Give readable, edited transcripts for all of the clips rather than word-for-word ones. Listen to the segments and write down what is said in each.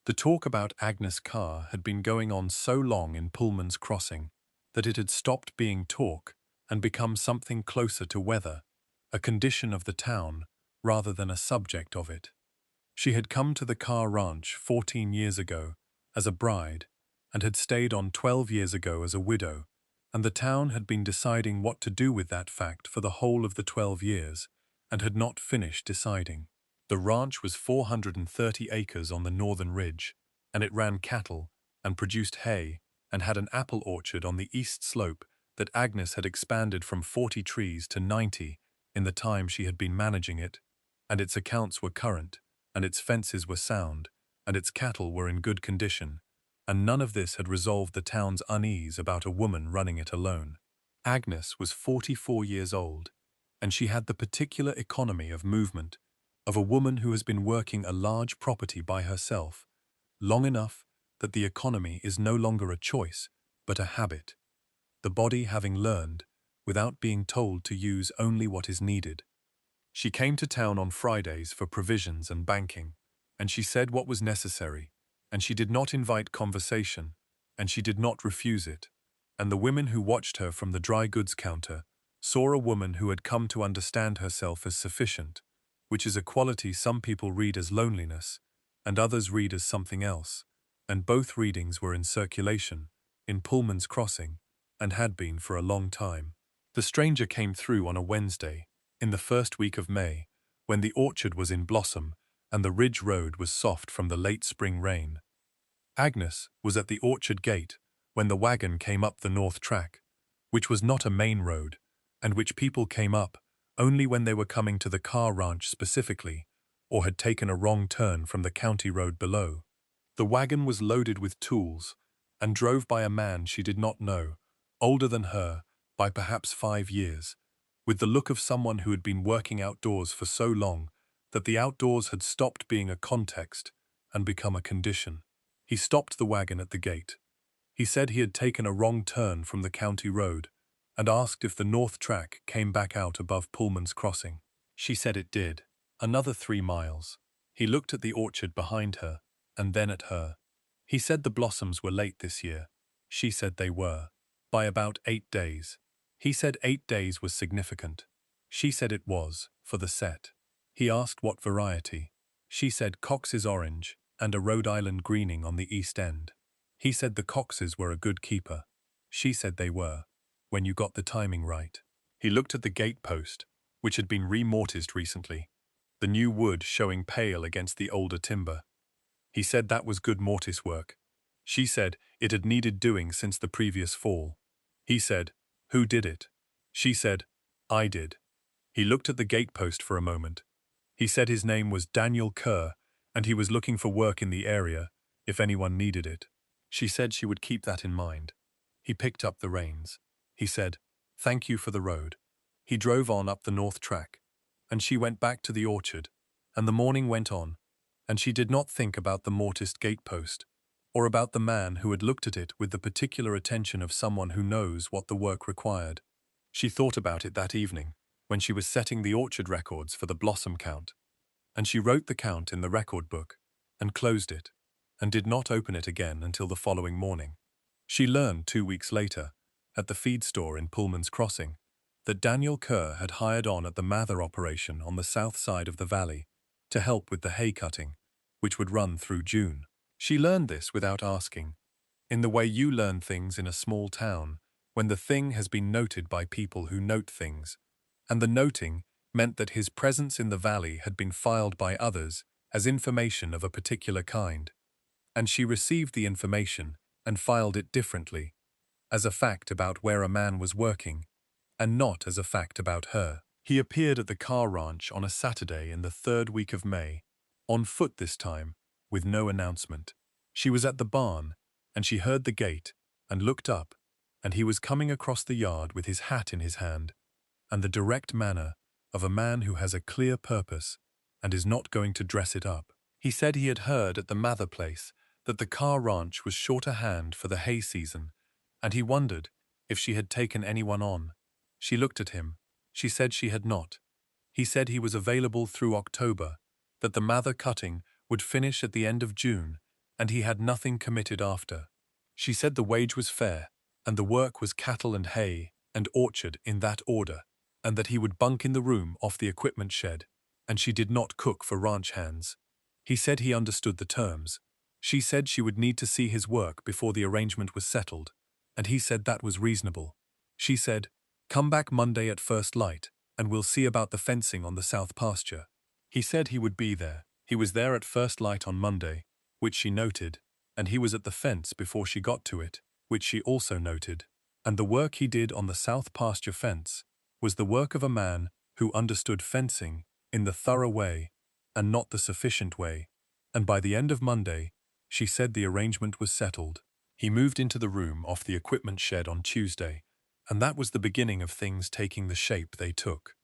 The talk about Agnes Carr had been going on so long in Pullman's Crossing that it had stopped being talk and become something closer to weather, a condition of the town rather than a subject of it. She had come to the Carr Ranch 14 years ago as a bride and had stayed on 12 years ago as a widow, and the town had been deciding what to do with that fact for the whole of the 12 years and had not finished deciding. The ranch was 430 acres on the northern ridge, and it ran cattle and produced hay and had an apple orchard on the east slope that Agnes had expanded from 40 trees to 90 in the time she had been managing it, and its accounts were current, and its fences were sound, and its cattle were in good condition, and none of this had resolved the town's unease about a woman running it alone. Agnes was 44 years old, and she had the particular economy of movement of a woman who has been working a large property by herself, long enough that the economy is no longer a choice, but a habit, the body having learned, without being told, to use only what is needed. She came to town on Fridays for provisions and banking, and she said what was necessary, and she did not invite conversation, and she did not refuse it, and the women who watched her from the dry goods counter saw a woman who had come to understand herself as sufficient, which is a quality some people read as loneliness, and others read as something else, and both readings were in circulation, in Pullman's Crossing, and had been for a long time. The stranger came through on a Wednesday, in the first week of May, when the orchard was in blossom and the ridge road was soft from the late spring rain. Agnes was at the orchard gate when the wagon came up the north track, which was not a main road, and which people came up only when they were coming to the Carr Ranch specifically, or had taken a wrong turn from the county road below. The wagon was loaded with tools, and drove by a man she did not know, older than her by perhaps 5 years, with the look of someone who had been working outdoors for so long that the outdoors had stopped being a context and become a condition. He stopped the wagon at the gate. He said he had taken a wrong turn from the county road and asked if the north track came back out above Pullman's Crossing. She said it did. Another 3 miles. He looked at the orchard behind her and then at her. He said the blossoms were late this year. She said they were. By about 8 days. He said 8 days was significant. She said it was, for the set. He asked what variety. She said Cox's orange and a Rhode Island greening on the east end. He said the Coxes were a good keeper. She said they were, when you got the timing right. He looked at the gate post, which had been remortised recently, the new wood showing pale against the older timber. He said that was good mortise work. She said it had needed doing since the previous fall. He said, "Who did it?" She said, "I did." He looked at the gatepost for a moment. He said his name was Daniel Kerr, and he was looking for work in the area, if anyone needed it. She said she would keep that in mind. He picked up the reins. He said, "Thank you for the road." He drove on up the north track, and she went back to the orchard, and the morning went on, and she did not think about the mortised gatepost, or about the man who had looked at it with the particular attention of someone who knows what the work required. She thought about it that evening, when she was setting the orchard records for the blossom count, and she wrote the count in the record book, and closed it, and did not open it again until the following morning. She learned 2 weeks later, at the feed store in Pullman's Crossing, that Daniel Kerr had hired on at the Mather operation on the south side of the valley to help with the hay cutting, which would run through June. She learned this without asking, in the way you learn things in a small town, when the thing has been noted by people who note things, and the noting meant that his presence in the valley had been filed by others as information of a particular kind, and she received the information and filed it differently, as a fact about where a man was working, and not as a fact about her. He appeared at the Carr Ranch on a Saturday in the 3rd week of May, on foot this time, with no announcement. She was at the barn, and she heard the gate, and looked up, and he was coming across the yard with his hat in his hand, and the direct manner of a man who has a clear purpose and is not going to dress it up. He said he had heard at the Mather place that the Carr Ranch was short a hand for the hay season, and he wondered if she had taken anyone on. She looked at him. She said she had not. He said he was available through October, that the Mather cutting would finish at the end of June, and he had nothing committed after. She said the wage was fair, and the work was cattle and hay and orchard in that order, and that he would bunk in the room off the equipment shed, and she did not cook for ranch hands. He said he understood the terms. She said she would need to see his work before the arrangement was settled, and he said that was reasonable. She said, "Come back Monday at first light, and we'll see about the fencing on the south pasture." He said he would be there. He was there at first light on Monday, which she noted, and he was at the fence before she got to it, which she also noted. And the work he did on the south pasture fence was the work of a man who understood fencing in the thorough way and not the sufficient way. And by the end of Monday, she said the arrangement was settled. He moved into the room off the equipment shed on Tuesday, and that was the beginning of things taking the shape they took.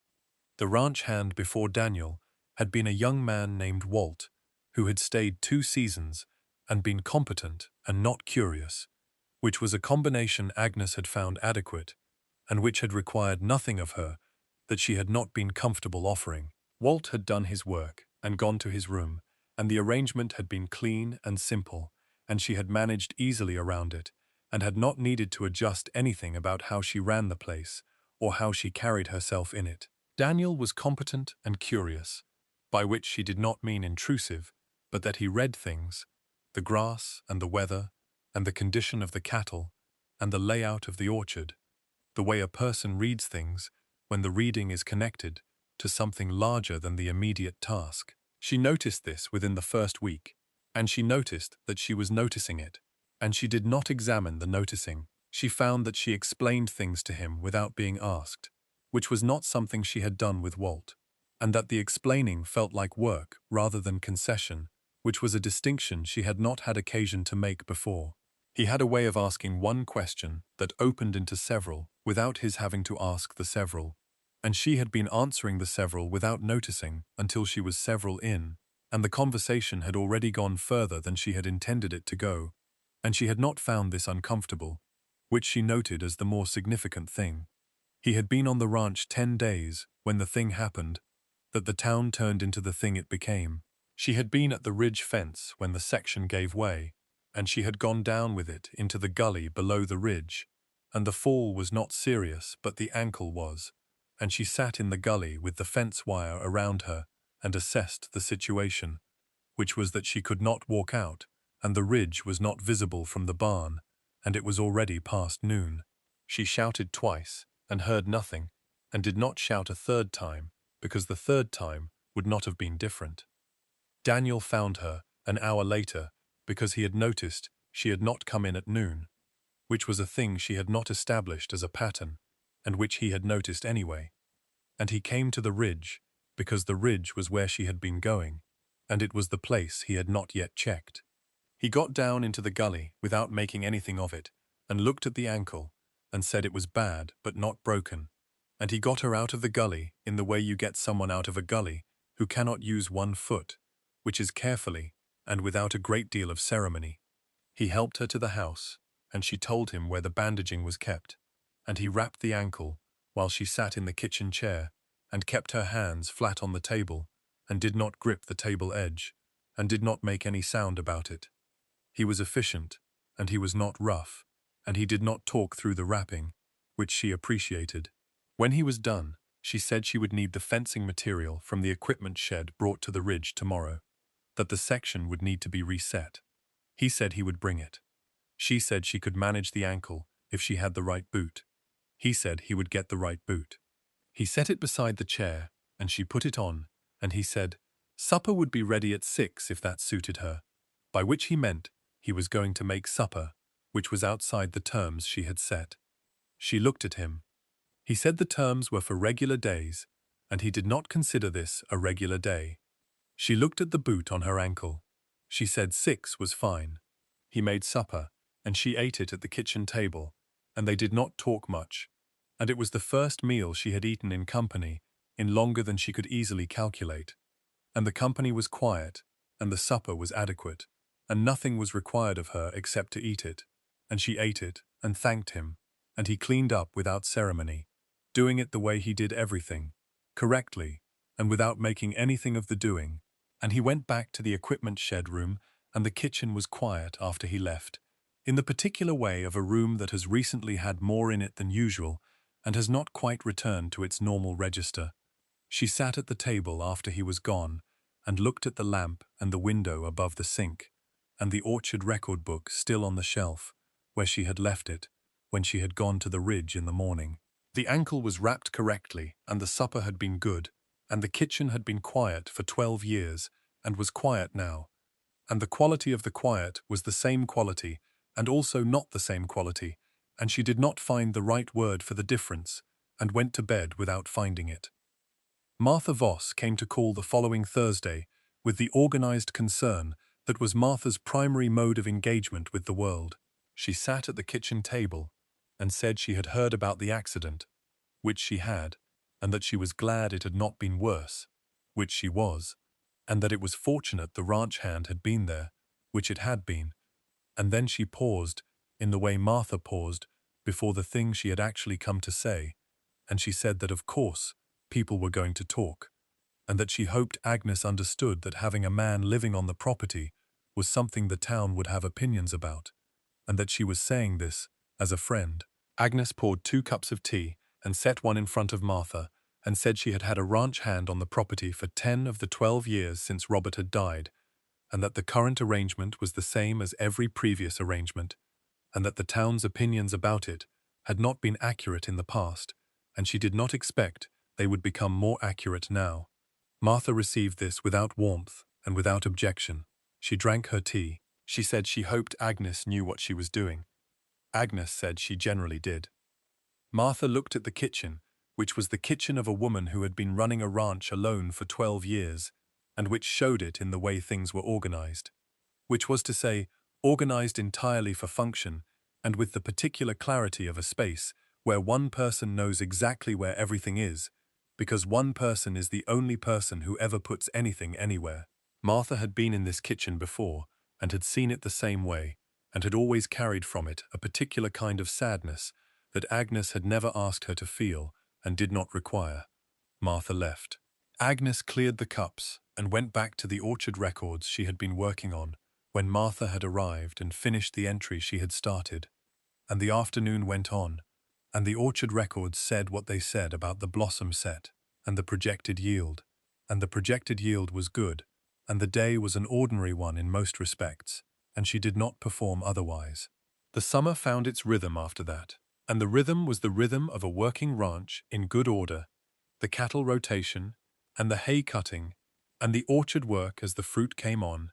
The ranch hand before Daniel had been a young man named Walt, who had stayed 2 seasons and been competent and not curious, which was a combination Agnes had found adequate, and which had required nothing of her that she had not been comfortable offering. Walt had done his work and gone to his room, and the arrangement had been clean and simple, and she had managed easily around it, and had not needed to adjust anything about how she ran the place or how she carried herself in it. Daniel was competent and curious, by which she did not mean intrusive, but that he read things, the grass and the weather, and the condition of the cattle, and the layout of the orchard, the way a person reads things when the reading is connected to something larger than the immediate task. She noticed this within the first week, and she noticed that she was noticing it, and she did not examine the noticing. She found that she explained things to him without being asked, which was not something she had done with Walt, and that the explaining felt like work rather than concession, which was a distinction she had not had occasion to make before. He had a way of asking one question that opened into several without his having to ask the several, and she had been answering the several without noticing until she was several in, and the conversation had already gone further than she had intended it to go, and she had not found this uncomfortable, which she noted as the more significant thing. He had been on the ranch 10 days when the thing happened, that the town turned into the thing it became. She had been at the ridge fence when the section gave way, and she had gone down with it into the gully below the ridge, and the fall was not serious but the ankle was, and she sat in the gully with the fence wire around her and assessed the situation, which was that she could not walk out, and the ridge was not visible from the barn, and it was already past noon. She shouted twice, and heard nothing, and did not shout a third time, because the third time would not have been different. Daniel found her an hour later, because he had noticed she had not come in at noon, which was a thing she had not established as a pattern, and which he had noticed anyway. And he came to the ridge, because the ridge was where she had been going, and it was the place he had not yet checked. He got down into the gully without making anything of it, and looked at the ankle, and said it was bad but not broken, and he got her out of the gully in the way you get someone out of a gully who cannot use one foot, which is carefully and without a great deal of ceremony. He helped her to the house, and she told him where the bandaging was kept, and he wrapped the ankle while she sat in the kitchen chair and kept her hands flat on the table and did not grip the table edge and did not make any sound about it. He was efficient, and he was not rough, and he did not talk through the wrapping, which she appreciated. When he was done, she said she would need the fencing material from the equipment shed brought to the ridge tomorrow, that the section would need to be reset. He said he would bring it. She said she could manage the ankle if she had the right boot. He said he would get the right boot. He set it beside the chair, and she put it on, and he said supper would be ready at 6 if that suited her, by which he meant he was going to make supper, which was outside the terms she had set. She looked at him. He said the terms were for regular days, and he did not consider this a regular day. She looked at the boot on her ankle. She said 6 was fine. He made supper, and she ate it at the kitchen table, and they did not talk much, and it was the first meal she had eaten in company in longer than she could easily calculate. And the company was quiet, and the supper was adequate, and nothing was required of her except to eat it, and she ate it and thanked him, and he cleaned up without ceremony, doing it the way he did everything, correctly, and without making anything of the doing, and he went back to the equipment shed room and the kitchen was quiet after he left, in the particular way of a room that has recently had more in it than usual and has not quite returned to its normal register. She sat at the table after he was gone and looked at the lamp and the window above the sink, and the orchard record book still on the shelf, where she had left it when she had gone to the ridge in the morning. The ankle was wrapped correctly, and the supper had been good, and the kitchen had been quiet for 12 years, and was quiet now. And the quality of the quiet was the same quality, and also not the same quality, and she did not find the right word for the difference, and went to bed without finding it. Martha Voss came to call the following Thursday with the organized concern that was Martha's primary mode of engagement with the world. She sat at the kitchen table and said she had heard about the accident, which she had, and that she was glad it had not been worse, which she was, and that it was fortunate the ranch hand had been there, which it had been. And then she paused, in the way Martha paused, before the thing she had actually come to say, and she said that of course people were going to talk, and that she hoped Agnes understood that having a man living on the property was something the town would have opinions about, and that she was saying this as a friend. Agnes poured 2 cups of tea and set one in front of Martha, and said she had had a ranch hand on the property for 10 of the 12 years since Robert had died, and that the current arrangement was the same as every previous arrangement, and that the town's opinions about it had not been accurate in the past, and she did not expect they would become more accurate now. Martha received this without warmth and without objection. She drank her tea. She said she hoped Agnes knew what she was doing. Agnes said she generally did. Martha looked at the kitchen, which was the kitchen of a woman who had been running a ranch alone for 12 years, and which showed it in the way things were organized. Which was to say, organized entirely for function, and with the particular clarity of a space where one person knows exactly where everything is, because one person is the only person who ever puts anything anywhere. Martha had been in this kitchen before, and had seen it the same way, and had always carried from it a particular kind of sadness that Agnes had never asked her to feel and did not require. Martha left. Agnes cleared the cups and went back to the orchard records she had been working on when Martha had arrived and finished the entry she had started. And the afternoon went on, and the orchard records said what they said about the blossom set and the projected yield. And the projected yield was good, and the day was an ordinary one in most respects, and she did not perform otherwise. The summer found its rhythm after that, and the rhythm was the rhythm of a working ranch in good order, the cattle rotation, and the hay cutting, and the orchard work as the fruit came on,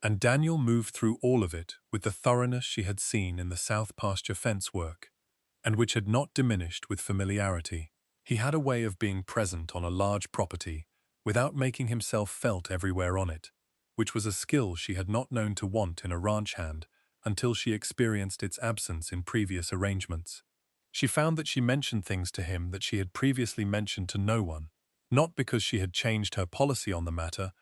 and Daniel moved through all of it with the thoroughness she had seen in the south pasture fence work, and which had not diminished with familiarity. He had a way of being present on a large property without making himself felt everywhere on it, which was a skill she had not known to want in a ranch hand until she experienced its absence in previous arrangements. She found that she mentioned things to him that she had previously mentioned to no one, not because she had changed her policy on the matter,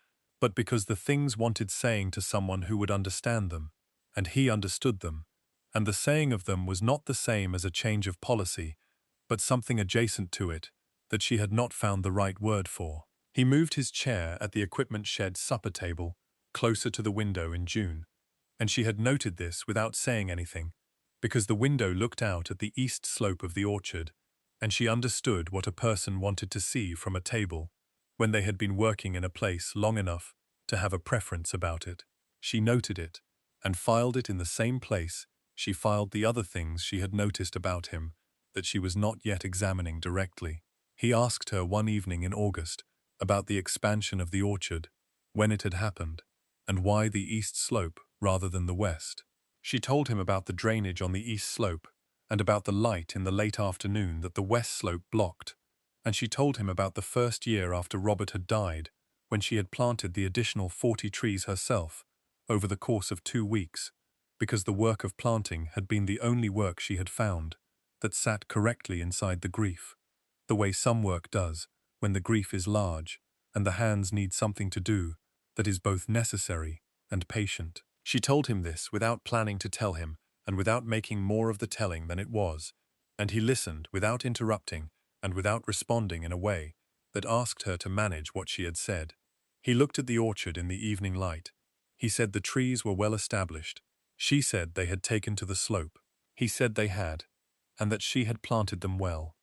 but because the things wanted saying to someone who would understand them, and he understood them, and the saying of them was not the same as a change of policy, but something adjacent to it that she had not found the right word for. He moved his chair at the equipment shed supper table closer to the window in June, and she had noted this without saying anything, because the window looked out at the east slope of the orchard, and she understood what a person wanted to see from a table when they had been working in a place long enough to have a preference about it. She noted it, and filed it in the same place she filed the other things she had noticed about him that she was not yet examining directly. He asked her one evening in August about the expansion of the orchard, when it had happened, and why the east slope rather than the west. She told him about the drainage on the east slope, and about the light in the late afternoon that the west slope blocked, and she told him about the first year after Robert had died, when she had planted the additional 40 trees herself, over the course of 2 weeks, because the work of planting had been the only work she had found that sat correctly inside the grief, the way some work does when the grief is large and the hands need something to do that is both necessary and patient. She told him this without planning to tell him and without making more of the telling than it was, and he listened without interrupting and without responding in a way that asked her to manage what she had said. He looked at the orchard in the evening light. He said the trees were well established. She said they had taken to the slope. He said they had, and that she had planted them well.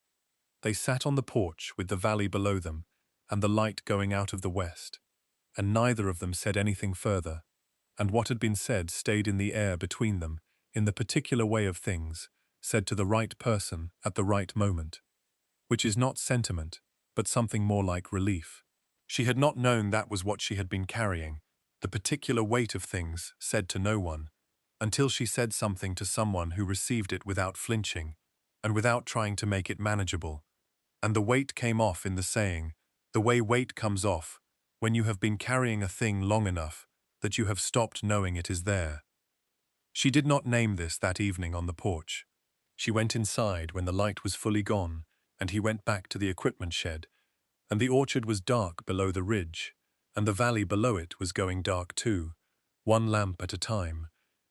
They sat on the porch with the valley below them and the light going out of the west, and neither of them said anything further, and what had been said stayed in the air between them, in the particular way of things, said to the right person at the right moment, which is not sentiment, but something more like relief. She had not known that was what she had been carrying, the particular weight of things said to no one, until she said something to someone who received it without flinching, and without trying to make it manageable. And the weight came off in the saying, the way weight comes off, when you have been carrying a thing long enough that you have stopped knowing it is there. She did not name this that evening on the porch. She went inside when the light was fully gone, and he went back to the equipment shed, and the orchard was dark below the ridge, and the valley below it was going dark too, one lamp at a time,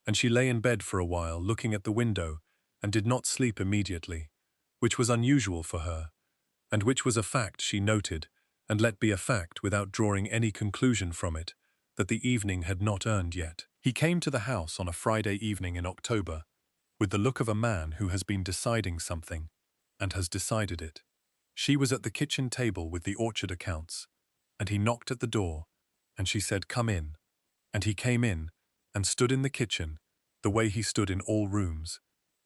and she lay in bed for a while looking at the window and did not sleep immediately, which was unusual for her, and which was a fact she noted, and let be a fact without drawing any conclusion from it, that the evening had not earned yet. He came to the house on a Friday evening in October, with the look of a man who has been deciding something, and has decided it. She was at the kitchen table with the orchard accounts, and he knocked at the door, and she said, "Come in." And he came in, and stood in the kitchen, the way he stood in all rooms,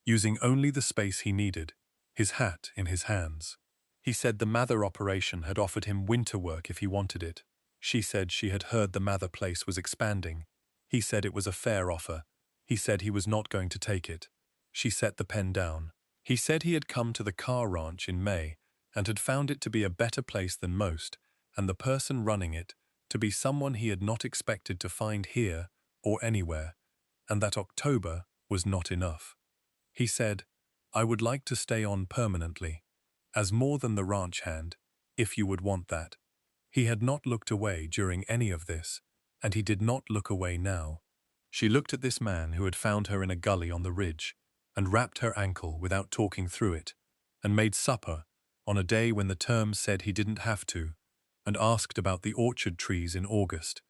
using only the space he needed, his hat in his hands. He said the Mather operation had offered him winter work if he wanted it. She said she had heard the Mather place was expanding. He said it was a fair offer. He said he was not going to take it. She set the pen down. He said he had come to the Carr Ranch in May and had found it to be a better place than most, and the person running it to be someone he had not expected to find here or anywhere, and that October was not enough. He said, "I would like to stay on permanently, as more than the ranch hand, if you would want that." He had not looked away during any of this, and he did not look away now. She looked at this man who had found her in a gully on the ridge, and wrapped her ankle without talking through it, and made supper on a day when the terms said he didn't have to, and asked about the orchard trees in August,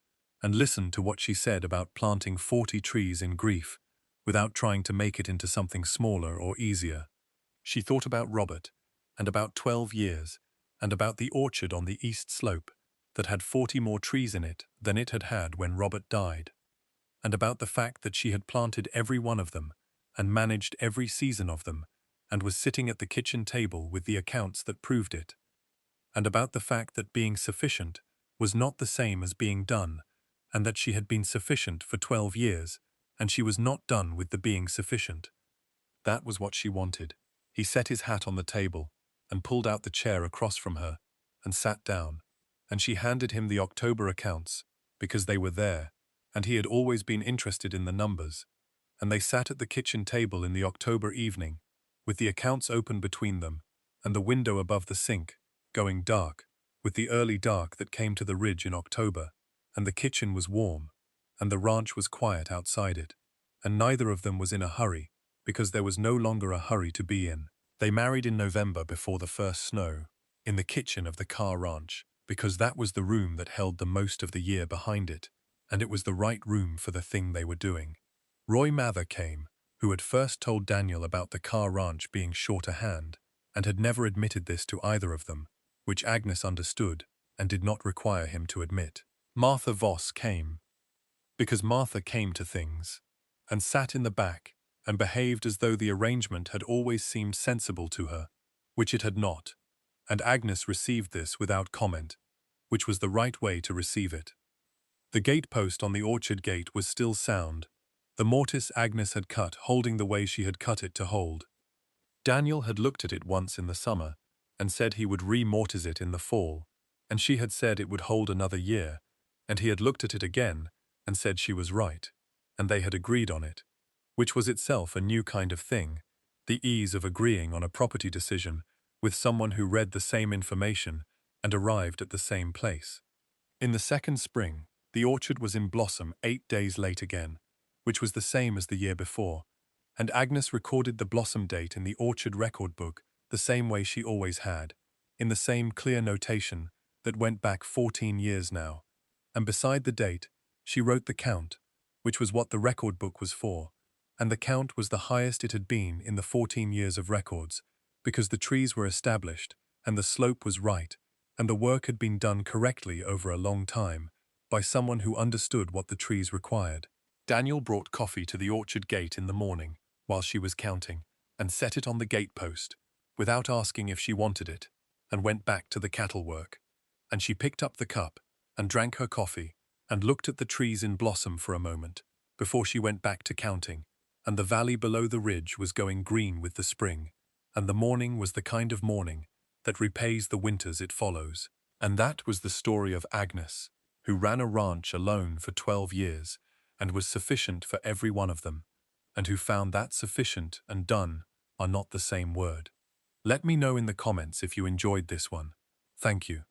and listened to what she said about planting 40 trees in grief, without trying to make it into something smaller or easier. She thought about Robert, and about 12 years, and about the orchard on the east slope that had 40 more trees in it than it had had when Robert died, and about the fact that she had planted every one of them and managed every season of them, and was sitting at the kitchen table with the accounts that proved it, and about the fact that being sufficient was not the same as being done, and that she had been sufficient for 12 years, and she was not done with the being sufficient. That was what she wanted. He set his hat on the table and pulled out the chair across from her and sat down, and she handed him the October accounts because they were there, and he had always been interested in the numbers, and they sat at the kitchen table in the October evening, with the accounts open between them, and the window above the sink, going dark, with the early dark that came to the ridge in October, and the kitchen was warm, and the ranch was quiet outside it, and neither of them was in a hurry, because there was no longer a hurry to be in. They married in November before the first snow, in the kitchen of the Carr Ranch, because that was the room that held the most of the year behind it, and it was the right room for the thing they were doing. Roy Mather came, who had first told Daniel about the Carr Ranch being short a hand, and had never admitted this to either of them, which Agnes understood and did not require him to admit. Martha Voss came, because Martha came to things, and sat in the back, and behaved as though the arrangement had always seemed sensible to her, which it had not, and Agnes received this without comment, which was the right way to receive it. The gatepost on the orchard gate was still sound, the mortise Agnes had cut holding the way she had cut it to hold. Daniel had looked at it once in the summer, and said he would re-mortise it in the fall, and she had said it would hold another year, and he had looked at it again, and said she was right, and they had agreed on it, which was itself a new kind of thing, the ease of agreeing on a property decision with someone who read the same information and arrived at the same place. In the second spring, the orchard was in blossom 8 days late again, which was the same as the year before, and Agnes recorded the blossom date in the orchard record book the same way she always had, in the same clear notation that went back 14 years now, and beside the date, she wrote the count which was what the record book was for, and the count was the highest it had been in the 14 years of records, because the trees were established, and the slope was right, and the work had been done correctly over a long time, by someone who understood what the trees required. Daniel brought coffee to the orchard gate in the morning, while she was counting, and set it on the gatepost, without asking if she wanted it, and went back to the cattle work. And she picked up the cup, and drank her coffee, and looked at the trees in blossom for a moment, before she went back to counting, and the valley below the ridge was going green with the spring, and the morning was the kind of morning that repays the winters it follows. And that was the story of Agnes, who ran a ranch alone for 12 years, and was sufficient for every one of them, and who found that sufficient and done are not the same word. Let me know in the comments if you enjoyed this one. Thank you.